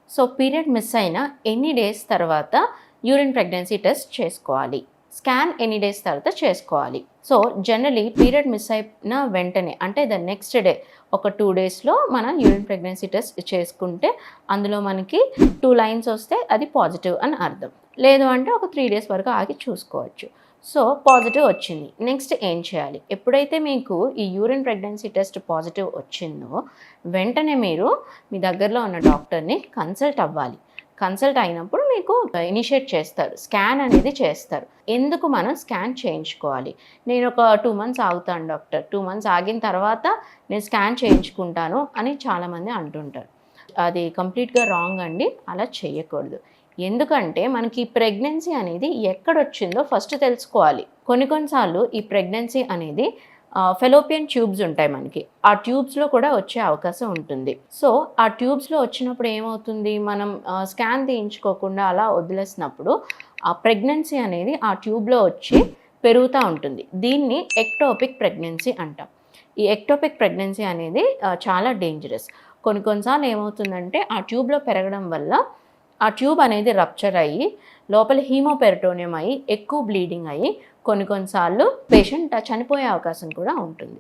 So period miss అయిన ఎన్ని days తర్వాత యూరిన్ ప్రెగ్నెన్సీ టెస్ట్ చేసుకోవాలి, స్కాన్ ఎన్ని డేస్ తర్వాత చేసుకోవాలి. సో జనరలీ పీరియడ్ మిస్ అయిన వెంటనే అంటే ద నెక్స్ట్ డే ఒక 2 డేస్లో మనం యూరిన్ ప్రెగ్నెన్సీ టెస్ట్ చేసుకుంటే అందులో మనకి 2 లైన్స్ వస్తే అది పాజిటివ్ అని అర్థం. లేదు అంటే ఒక 3 డేస్ వరకు ఆగి చూసుకోవచ్చు. సో పాజిటివ్ వచ్చింది, నెక్స్ట్ ఏం చేయాలి? ఎప్పుడైతే మీకు ఈ యూరిన్ ప్రెగ్నెన్సీ టెస్ట్ పాజిటివ్ వచ్చిందో వెంటనే మీరు మీ దగ్గరలో ఉన్న డాక్టర్ని కన్సల్ట్ అవ్వాలి. కన్సల్ట్ అయినప్పుడు మీకు ఇనిషియేట్ చేస్తారు, స్కాన్ అనేది చేస్తారు. ఎందుకు మనం స్కాన్ చేయించుకోవాలి? నేను ఒక 2 మంత్స్ ఆగుతాను డాక్టర్, 2 మంత్స్ ఆగిన తర్వాత నేను స్కాన్ చేయించుకుంటాను అని చాలామంది అంటుంటారు. అది కంప్లీట్గా రాంగ్ అండి, అలా చేయకూడదు. ఎందుకంటే మనకి ప్రెగ్నెన్సీ అనేది ఎక్కడొచ్చిందో ఫస్ట్ తెలుసుకోవాలి. కొన్నిసార్లు ఈ ప్రెగ్నెన్సీ అనేది ఫెలోపియన్ ట్యూబ్స్ ఉంటాయి మనకి. ఆ ట్యూబ్స్‌లో కూడా వచ్చే అవకాశం ఉంటుంది. సో, ఆ ట్యూబ్స్‌లో వచ్చినప్పుడు ఏమవుతుంది, మనం స్కాన్ తీయించుకోకుండా అలా వదిలేసినప్పుడు ఆ ప్రెగ్నెన్సీ అనేది ఆ ట్యూబ్‌లో వచ్చి పెరుగుతా ఉంటుంది. దీన్ని ఎక్టోపిక్ ప్రెగ్నెన్సీ అంటాం. ఈ ఎక్టోపిక్ ప్రెగ్నెన్సీ అనేది చాలా డేంజరస్. కొన్నిసార్లు ఏమవుతుందంటే ఆ ట్యూబ్‌లో పెరగడం వల్ల ఆ ట్యూబ్ అనేది రప్చర్ అయ్యి లోపల హీమోపెరిటోనియం అయ్యి ఎక్కువ బ్లీడింగ్ అయ్యి కొన్నిసార్లు పేషెంట్ చనిపోయే అవకాశం కూడా ఉంటుంది.